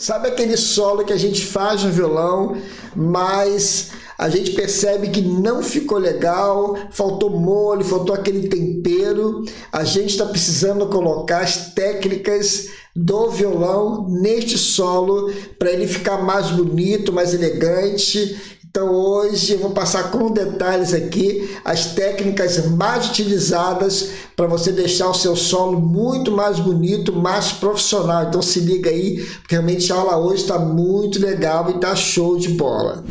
Sabe aquele solo que a gente faz no violão, mas a gente percebe que não ficou legal, faltou molho, faltou aquele tempero. A gente está precisando colocar as técnicas do violão neste solo para ele ficar mais bonito, mais elegante. Então hoje eu vou passar com detalhes aqui as técnicas mais utilizadas para você deixar o seu solo muito mais bonito, mais profissional. Então se liga aí, porque realmente a aula hoje está muito legal e está show de bola.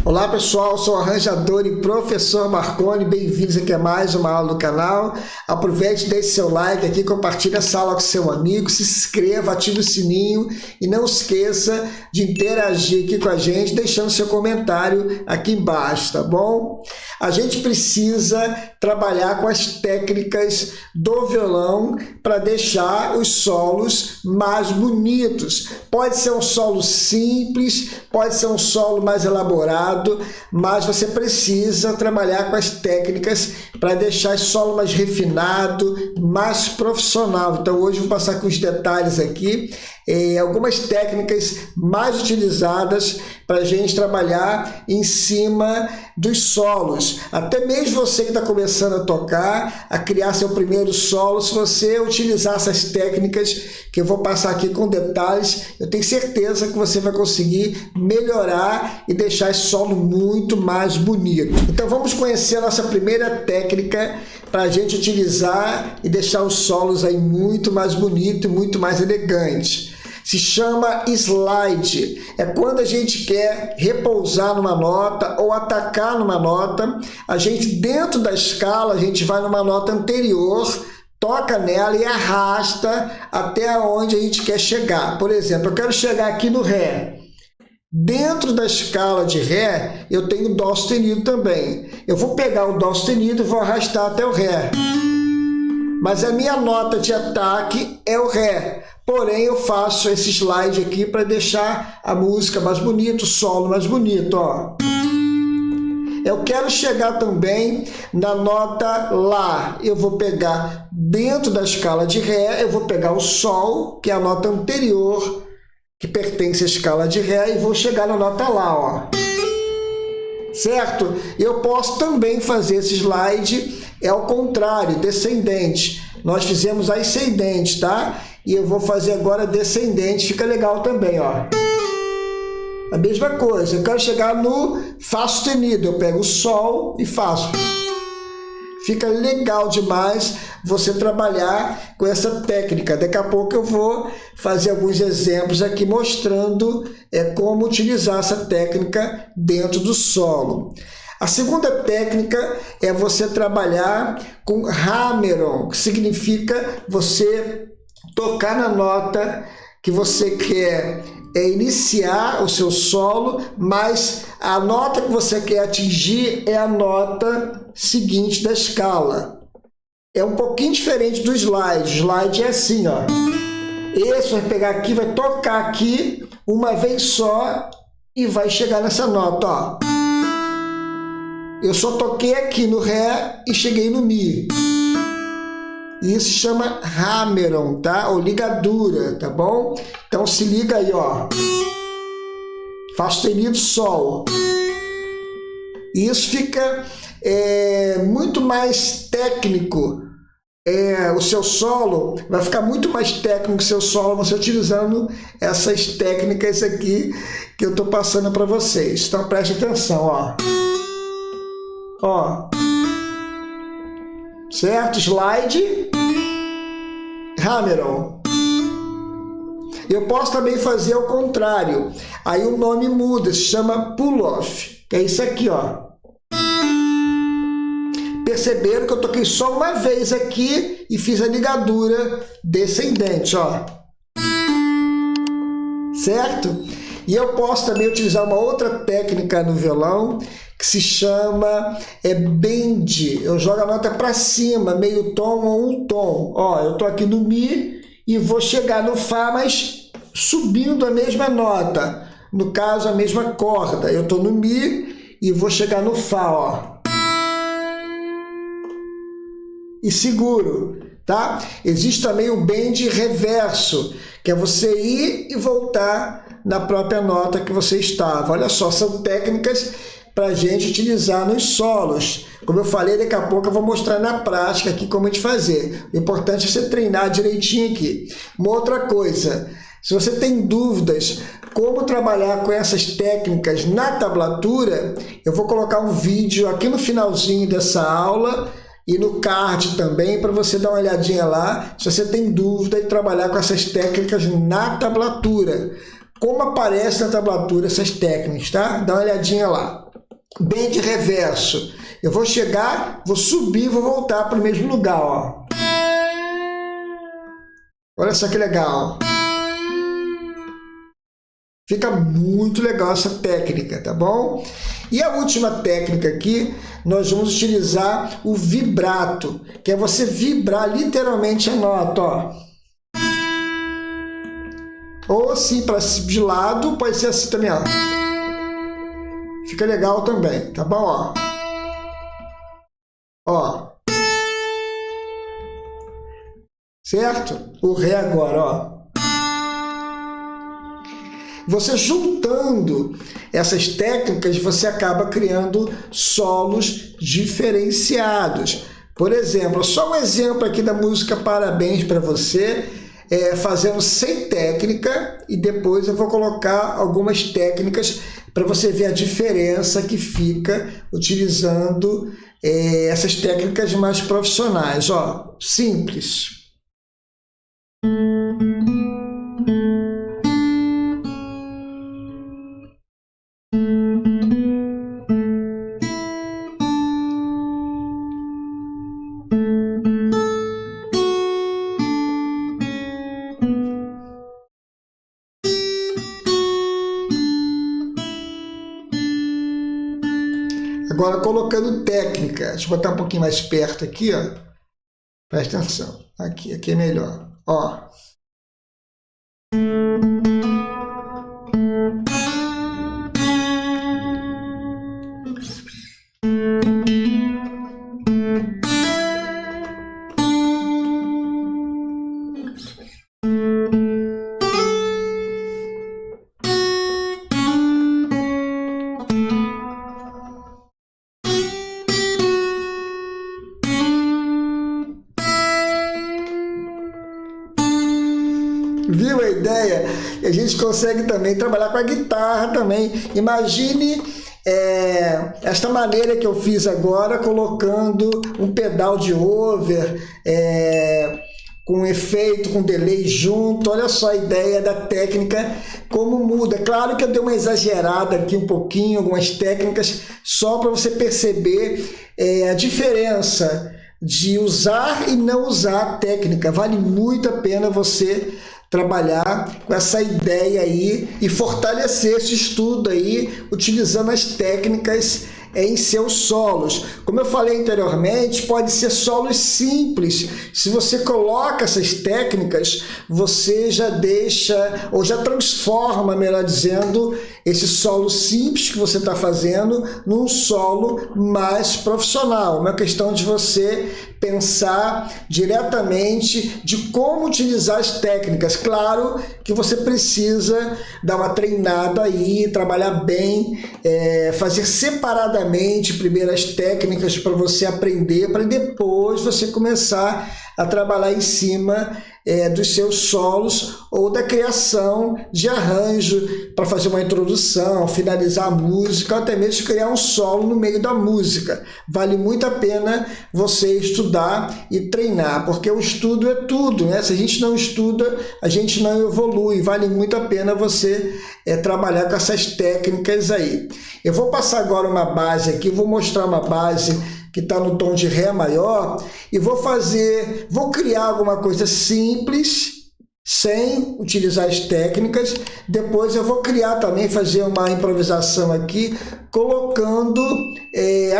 Olá pessoal, eu sou o arranjador e professor Marconi, bem-vindos aqui a mais uma aula do canal. Aproveite, deixe seu like aqui, compartilhe essa aula com seu amigo, se inscreva, ative o sininho e não esqueça de interagir aqui com a gente, deixando seu comentário aqui embaixo, tá bom? A gente precisa trabalhar com as técnicas do violão para deixar os solos mais bonitos. Pode ser um solo simples, pode ser um solo mais elaborado, mas você precisa trabalhar com as técnicas para deixar esse solo mais refinado, mais profissional. Então hoje eu vou passar com os detalhes aqui, algumas técnicas mais utilizadas para a gente trabalhar em cima dos solos. Até mesmo você que está começando a tocar, a criar seu primeiro solo, se você utilizar essas técnicas que eu vou passar aqui com detalhes, eu tenho certeza que você vai conseguir melhorar e deixar esse solo muito mais bonito. Então vamos conhecer a nossa primeira técnica para a gente utilizar e deixar os solos aí muito mais bonito e muito mais elegante. Se chama slide. É quando a gente quer repousar numa nota ou atacar numa nota, a gente dentro da escala, a gente vai numa nota anterior, toca nela e arrasta até onde a gente quer chegar. Por exemplo, eu quero chegar aqui no Ré. Dentro da escala de Ré, eu tenho Dó sustenido também. Eu vou pegar o Dó sustenido e vou arrastar até o Ré. Mas a minha nota de ataque é o Ré. Porém, eu faço esse slide aqui para deixar a música mais bonita, o solo mais bonito. Ó. Eu quero chegar também na nota Lá. Eu vou pegar dentro da escala de Ré, eu vou pegar o Sol, que é a nota anterior, que pertence à escala de Ré, e vou chegar na nota Lá. Ó. Certo? Eu posso também fazer esse slide, ao contrário, descendente. Nós fizemos ascendente, tá? E eu vou fazer agora descendente, fica legal também, ó. A mesma coisa, eu quero chegar no Fá sustenido, eu pego o Sol e faço. Fica legal demais você trabalhar com essa técnica. Daqui a pouco eu vou fazer alguns exemplos aqui mostrando como utilizar essa técnica dentro do solo. A segunda técnica é você trabalhar com hammer-on, que significa você tocar na nota que você quer iniciar o seu solo, mas a nota que você quer atingir é a nota seguinte da escala. É um pouquinho diferente do slide. O slide é assim, ó. Esse vai pegar aqui, vai tocar aqui uma vez só e vai chegar nessa nota, ó. Eu só toquei aqui no Ré e cheguei no Mi. Isso se chama hammer-on, tá? Ou ligadura, tá bom? Então se liga aí, ó. Fá sustenido, Sol. Isso fica muito mais técnico. O seu solo vai ficar muito mais técnico, o seu solo, você utilizando essas técnicas aqui que eu estou passando para vocês. Então preste atenção, ó. Ó. Certo? Slide, hammer-on. Eu posso também fazer ao contrário. Aí o nome muda, se chama pull-off. Que é isso aqui, ó. Perceberam que eu toquei só uma vez aqui e fiz a ligadura descendente, ó. Certo? E eu posso também utilizar uma outra técnica no violão, que se chama bend. Eu jogo a nota para cima, meio tom ou um tom. Ó, eu tô aqui no Mi e vou chegar no Fá, mas subindo a mesma nota. No caso, a mesma corda. Eu tô no Mi e vou chegar no Fá, ó. E seguro. tá? Existe também o bend reverso, que é você ir e voltar na própria nota que você estava. Olha só, são técnicas para a gente utilizar nos solos. Como eu falei, daqui a pouco eu vou mostrar na prática aqui como a gente fazer. O importante é você treinar direitinho aqui. Uma outra coisa, se você tem dúvidas como trabalhar com essas técnicas na tablatura, eu vou colocar um vídeo aqui no finalzinho dessa aula e no card também, para você dar uma olhadinha lá, se você tem dúvida de trabalhar com essas técnicas na tablatura. Como aparece na tablatura essas técnicas, tá? Dá uma olhadinha lá. Bend reverso. Eu vou chegar, vou subir, vou voltar para o mesmo lugar, ó. Olha só que legal. Fica muito legal essa técnica, tá bom? E a última técnica aqui, nós vamos utilizar o vibrato, que é você vibrar literalmente a nota, ó. Ou assim, para de lado, pode ser assim também, ó. Fica legal também, tá bom, ó? Ó. Certo? O Ré agora, ó. Você juntando essas técnicas, você acaba criando solos diferenciados. Por exemplo, só um exemplo aqui da música Parabéns para você, fazendo sem técnica, e depois eu vou colocar algumas técnicas para você ver a diferença que fica utilizando essas técnicas mais profissionais. Ó, simples. Agora, colocando técnica, deixa eu botar um pouquinho mais perto aqui, ó. Presta atenção. Aqui é melhor. Ó. Viu a ideia? E a gente consegue também trabalhar com a guitarra também. Imagine esta maneira que eu fiz agora, colocando um pedal de over, com efeito, com delay junto. Olha só a ideia da técnica, como muda. Claro que eu dei uma exagerada aqui um pouquinho, algumas técnicas, só para você perceber a diferença de usar e não usar a técnica. Vale muito a pena você trabalhar com essa ideia aí e fortalecer esse estudo aí, utilizando as técnicas em seus solos. Como eu falei anteriormente, pode ser solos simples. Se você coloca essas técnicas, você já deixa, ou já transforma, melhor dizendo, esse solo simples que você está fazendo num solo mais profissional. Uma questão de você pensar diretamente de como utilizar as técnicas. Claro que você precisa dar uma treinada aí, trabalhar bem, fazer separadamente primeiro as técnicas para você aprender, para depois você começar a trabalhar em cima dos seus solos ou da criação de arranjo para fazer uma introdução, finalizar a música, ou até mesmo criar um solo no meio da música. Vale muito a pena você estudar e treinar, porque o estudo é tudo, né? Se a gente não estuda, a gente não evolui. Vale muito a pena você trabalhar com essas técnicas aí. Eu vou passar agora uma base aqui, vou mostrar uma base que está no tom de Ré maior, e vou criar alguma coisa simples, sem utilizar as técnicas. Depois eu vou criar também, fazer uma improvisação aqui, colocando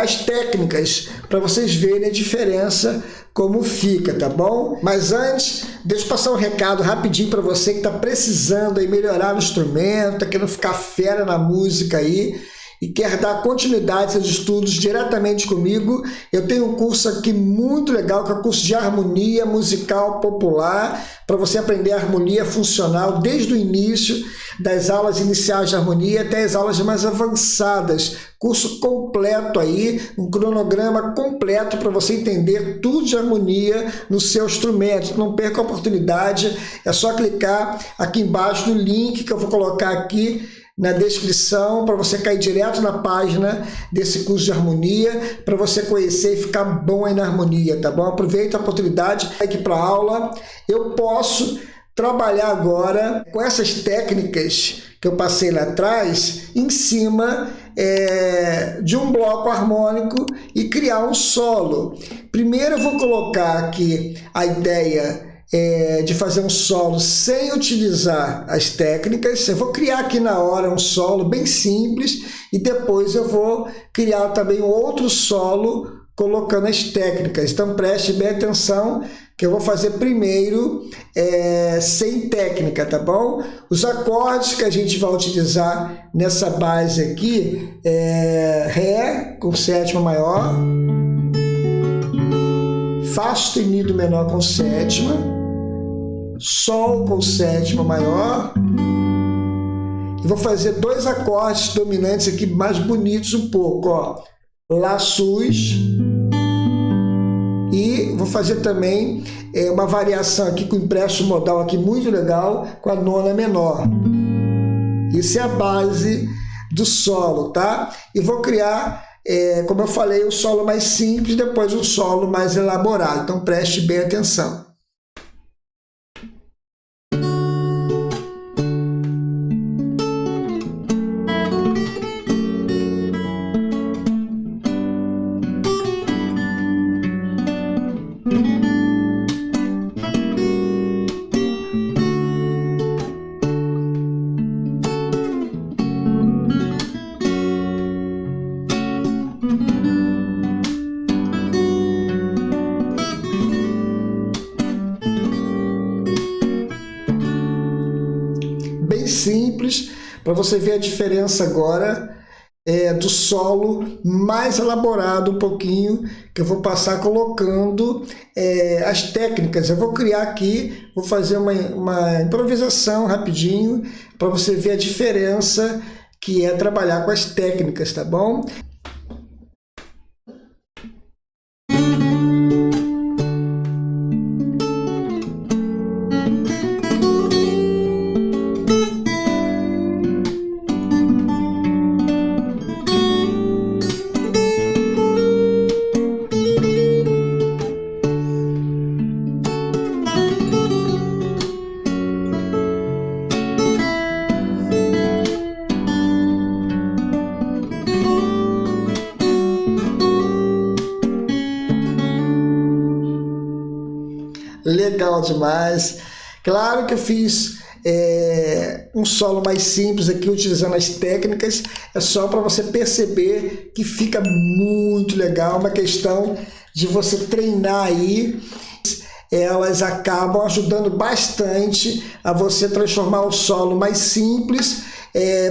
as técnicas, para vocês verem a diferença, como fica, tá bom? Mas antes, deixa eu passar um recado rapidinho para você que está precisando aí melhorar o instrumento, tá querendo ficar fera na música aí. e quer dar continuidade aos estudos diretamente comigo, eu tenho um curso aqui muito legal, que é o curso de harmonia musical popular, para você aprender a harmonia funcional desde o início, das aulas iniciais de harmonia até as aulas mais avançadas. Curso completo aí, um cronograma completo para você entender tudo de harmonia no seu instrumento. Não perca a oportunidade, é só clicar aqui embaixo no link que eu vou colocar aqui na descrição, para você cair direto na página desse curso de harmonia, para você conhecer e ficar bom aí na harmonia, tá bom? Aproveita a oportunidade aqui para a aula. Eu posso trabalhar agora com essas técnicas que eu passei lá atrás, em cima de um bloco harmônico e criar um solo. Primeiro eu vou colocar aqui a ideia de fazer um solo sem utilizar as técnicas. Eu vou criar aqui na hora um solo bem simples e depois eu vou criar também outro solo colocando as técnicas. Então preste bem atenção que eu vou fazer primeiro sem técnica, tá bom? Os acordes que a gente vai utilizar nessa base aqui é Ré com sétima maior, Fá sustenido menor com sétima, Sol com sétima maior, e vou fazer dois acordes dominantes aqui mais bonitos um pouco, ó, Lá sus, e vou fazer também uma variação aqui com empréstimo modal aqui muito legal com a nona menor. Isso é a base do solo, tá? E vou criar, como eu falei, um solo mais simples, depois um solo mais elaborado. Então preste bem atenção. Simples, para você ver a diferença agora do solo mais elaborado um pouquinho, que eu vou passar colocando as técnicas. Eu vou criar aqui, vou fazer uma improvisação rapidinho, para você ver a diferença que é trabalhar com as técnicas, tá bom? Legal demais. Claro que eu fiz um solo mais simples aqui, utilizando as técnicas, é só para você perceber que fica muito legal, uma questão de você treinar aí. Elas acabam ajudando bastante a você transformar o solo mais simples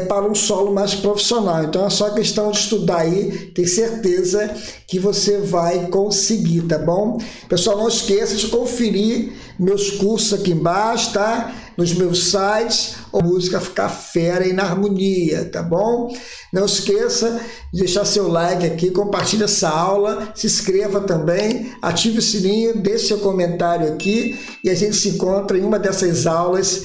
para um solo mais profissional. Então é só questão de estudar aí, tenho certeza que você vai conseguir, tá bom? Pessoal, não esqueça de conferir meus cursos aqui embaixo, tá? Nos meus sites, a música ficar fera e na harmonia, tá bom? Não esqueça de deixar seu like aqui, compartilhe essa aula, se inscreva também, ative o sininho, deixe seu comentário aqui e a gente se encontra em uma dessas aulas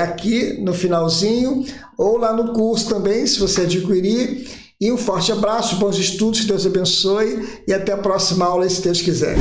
aqui no finalzinho ou lá no curso também, se você adquirir. E um forte abraço, bons estudos, que Deus abençoe e até a próxima aula, se Deus quiser.